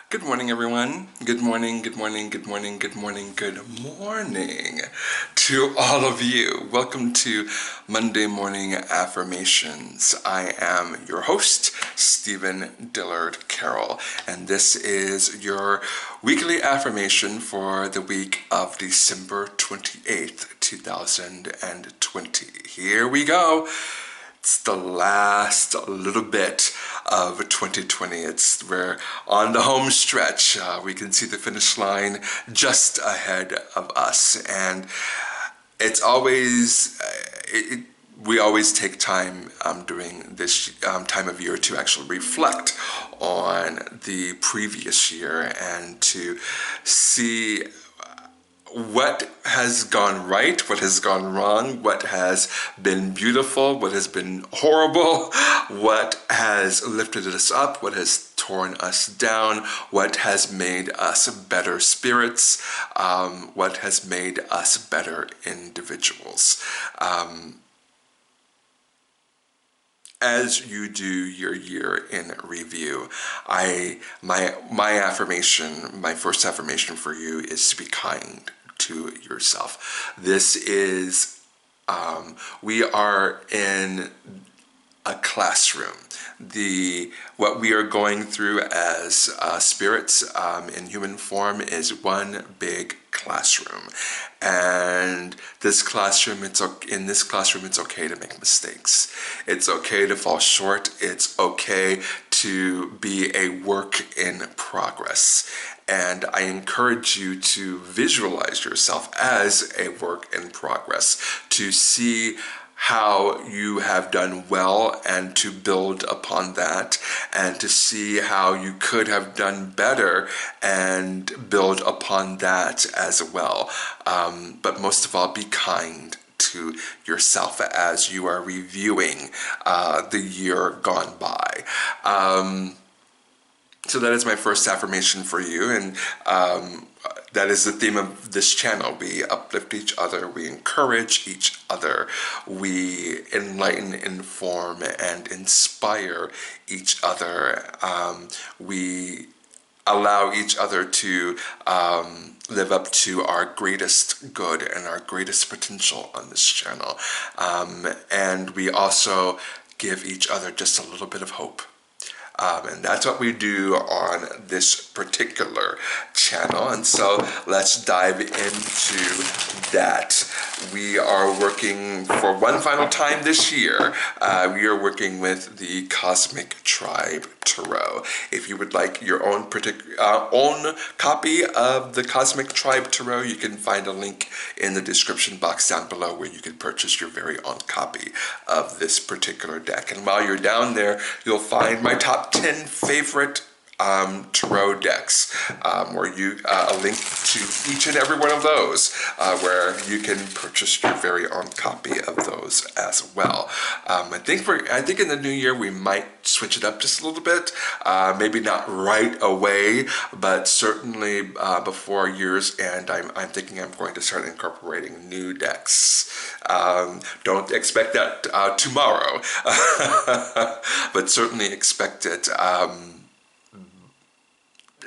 Good morning, everyone. Good morning, good morning, good morning, good morning, good morning to all of you. Welcome to Monday Morning Affirmations. I am your host, Stephen Dillard Carroll, and this is your weekly affirmation for the week of December 28th, 2020. Here we go. It's the last little bit of 2020. We're on the home stretch. We can see the finish line just ahead of us, and it's always we always take time during this time of year to actually reflect on the previous year and to see what has gone right, what has gone wrong, what has been beautiful, what has been horrible, what has lifted us up, what has torn us down, what has made us better spirits, what has made us better individuals. As you do your year in review, my affirmation, my first affirmation for you is to be kind to yourself. This is we are in a classroom. What we are going through as spirits in human form is one big classroom, and in this classroom, it's okay to make mistakes. It's okay to fall short. It's okay to be a work in progress. And I encourage you to visualize yourself as a work in progress, to see how you have done well and to build upon that, and to see how you could have done better and build upon that as well. But most of all, be kind to yourself as you are reviewing the year gone by. So that is my first affirmation for you, and that is the theme of this channel. We uplift each other, we encourage each other, we enlighten, inform, and inspire each other. We allow each other to live up to our greatest good and our greatest potential on this channel. And we also give each other just a little bit of hope. And that's what we do on this particular channel. And so let's dive into that. We are working for one final time this year. We are working with the Cosmic Tribe Tarot. If you would like your own own copy of the Cosmic Tribe Tarot, you can find a link in the description box down below where you can purchase your very own copy of this particular deck. And while you're down there, you'll find my top 10 favorite tarot decks, where a link to each and every one of those, where you can purchase your very own copy of those as well. I think in the new year we might switch it up just a little bit. Maybe not right away, but certainly before year's end, I'm thinking I'm going to start incorporating new decks. Don't expect that tomorrow, but certainly expect it.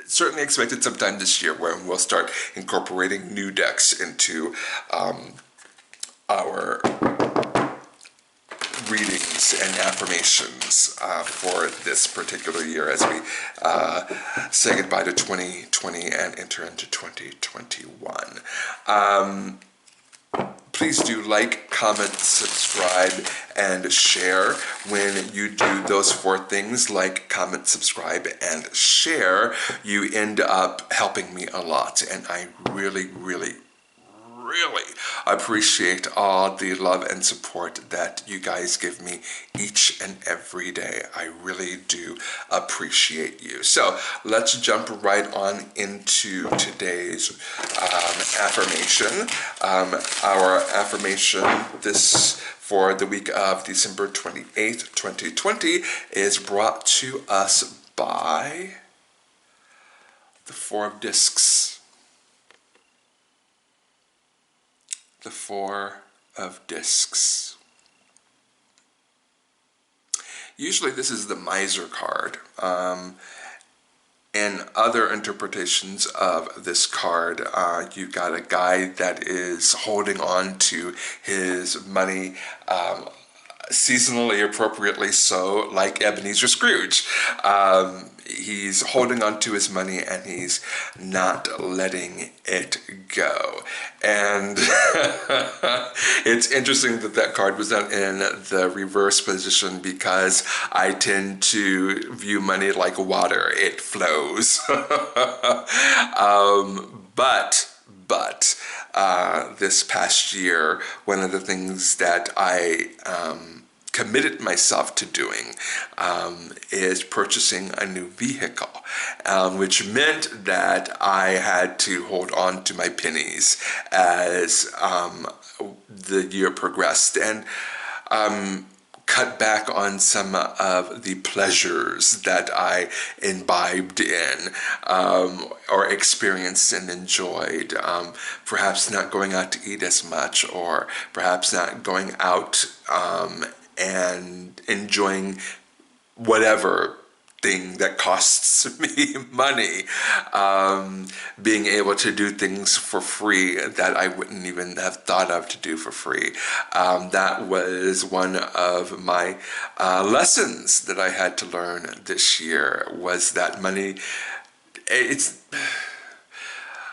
Certainly expect it sometime this year when we'll start incorporating new decks into our readings and affirmations for this particular year as we say goodbye to 2020 and enter into 2021. Please do like, comment, subscribe, and share. When you do those four things, like, comment, subscribe, and share, you end up helping me a lot. And I really, really, really appreciate all the love and support that you guys give me each and every day. I really do appreciate you. So let's jump right on into today's affirmation. Our affirmation for the week of December 28th, 2020 is brought to us by the Four of Discs. The Four of Discs. Usually this is the Miser card. in other interpretations of this card, you've got a guy that is holding on to his money, seasonally appropriately so, like Ebenezer Scrooge. He's holding on to his money and he's not letting it go. And it's interesting that that card was not in the reverse position, because I tend to view money like water. It flows. But this past year, one of the things that I committed myself to doing is purchasing a new vehicle, which meant that I had to hold on to my pennies as the year progressed, and cut back on some of the pleasures that I imbibed in, or experienced and enjoyed. Perhaps not going out to eat as much, or perhaps not going out and enjoying whatever thing that costs me money, being able to do things for free that I wouldn't even have thought of to do for free. That was one of my lessons that I had to learn this year, was that money,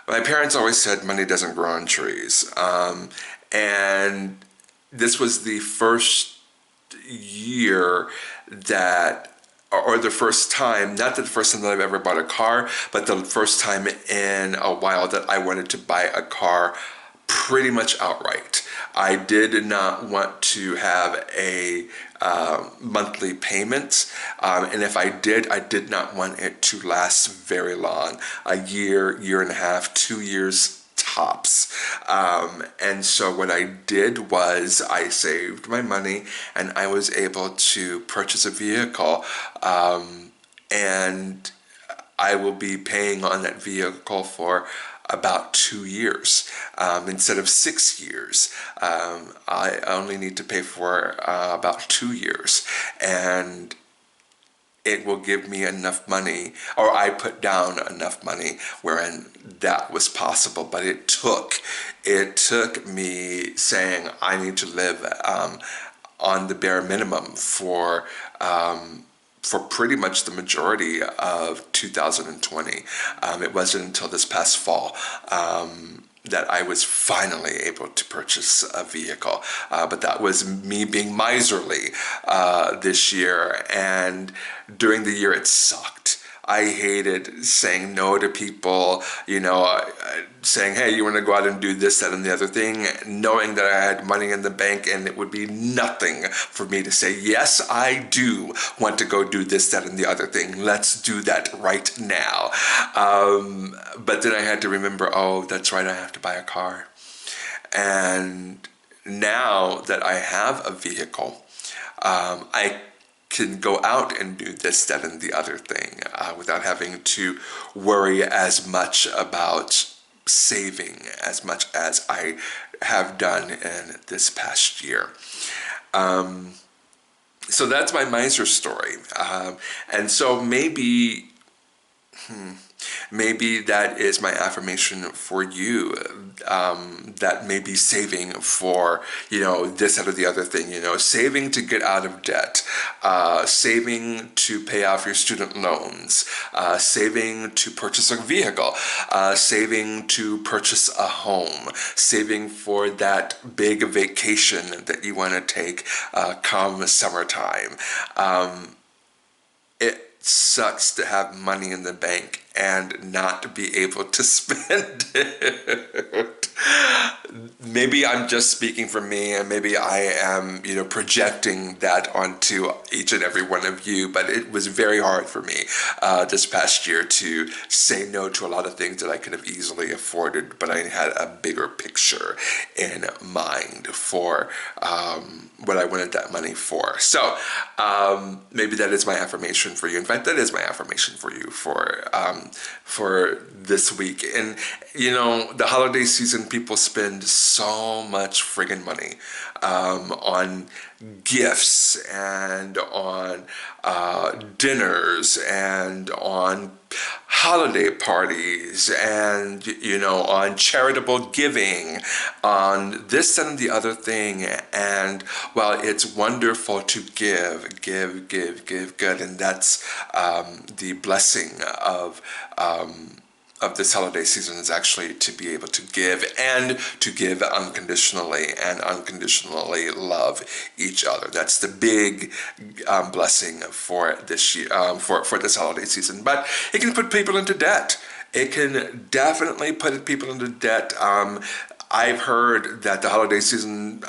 my parents always said money doesn't grow on trees. And this was the first year that, or the first time, not the first time that I've ever bought a car, but the first time in a while that I wanted to buy a car pretty much outright. I did not want to have a monthly payment, and if I did not want it to last very long, a year, year and a half, 2 years tops. And so what I did was I saved my money and I was able to purchase a vehicle, and I will be paying on that vehicle for about 2 years instead of 6 years. I only need to pay for about 2 years, and it will give me enough money, or I put down enough money wherein that was possible. But it took me saying I need to live on the bare minimum for pretty much the majority of 2020. It wasn't until this past fall that I was finally able to purchase a vehicle. But that was me being miserly this year. And during the year, it sucked. I hated saying no to people, saying, hey, you want to go out and do this, that, and the other thing, knowing that I had money in the bank and it would be nothing for me to say, yes, I do want to go do this, that, and the other thing. Let's do that right now. But then I had to remember, oh, that's right, I have to buy a car. And now that I have a vehicle, I can go out and do this, that, and the other thing without having to worry as much about saving as much as I have done in this past year. So that's my miser story. And so maybe that is my affirmation for you, that may be saving for, this, that, or the other thing, saving to get out of debt, saving to pay off your student loans, saving to purchase a vehicle, saving to purchase a home, saving for that big vacation that you want to take come summertime. It sucks to have money in the bank and not be able to spend it. Maybe I'm just speaking for me, and maybe I am, projecting that onto each and every one of you, but it was very hard for me this past year to say no to a lot of things that I could have easily afforded, but I had a bigger picture in mind for what I wanted that money for. So maybe that is my affirmation for you. In fact, that is my affirmation for you for this week. And the holiday season, people spend so much friggin' money on gifts and on dinners and on holiday parties and, on charitable giving, on this and the other thing. And while it's wonderful to give good, and that's the blessing of this holiday season is actually to be able to give and to give unconditionally and unconditionally love each other. That's the big blessing for this year, for this holiday season. But it can put people into debt. It can definitely put people into debt. I've heard that the holiday season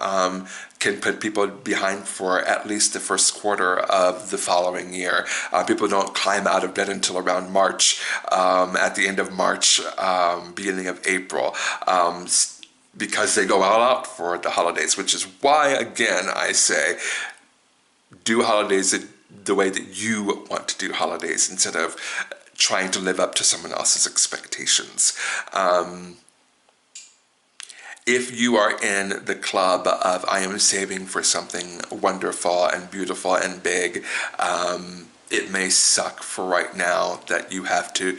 can put people behind for at least the first quarter of the following year. People don't climb out of debt until around March, at the end of March, beginning of April. Because they go all out for the holidays, which is why, again, I say, do holidays the way that you want to do holidays instead of trying to live up to someone else's expectations. If you are in the club of I am saving for something wonderful and beautiful and big, it may suck for right now that you have to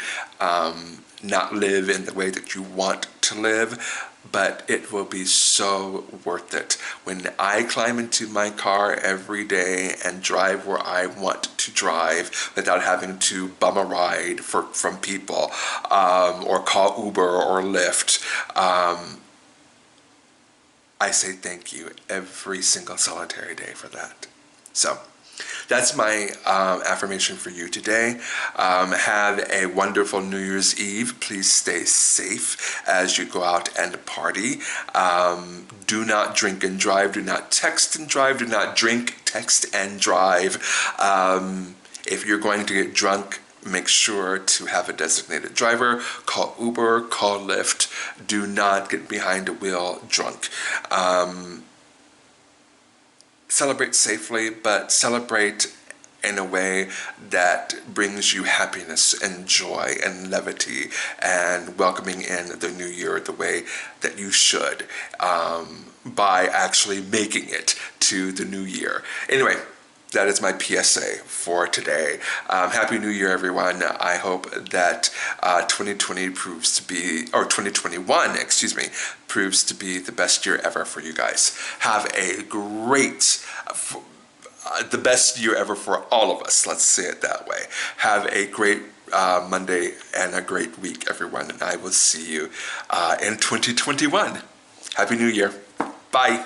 not live in the way that you want to live, but it will be so worth it. When I climb into my car every day and drive where I want to drive without having to bum a ride from people, or call Uber or Lyft, I say thank you every single solitary day for that. So that's my affirmation for you today. Have a wonderful New Year's Eve. Please stay safe as you go out and party. Do not drink and drive. Do not text and drive. Do not drink, text, and drive. If you're going to get drunk, make sure to have a designated driver. Call Uber, call Lyft. Do not get behind a wheel drunk. Celebrate safely, but celebrate in a way that brings you happiness and joy and levity and welcoming in the new year the way that you should, by actually making it to the new year. Anyway, that is my PSA for today. Happy New Year, everyone. I hope that 2020 proves to be, or 2021, excuse me, proves to be the best year ever for you guys. Have a great, the best year ever for all of us. Let's say it that way. Have a great Monday and a great week, everyone. And I will see you in 2021. Happy New Year. Bye.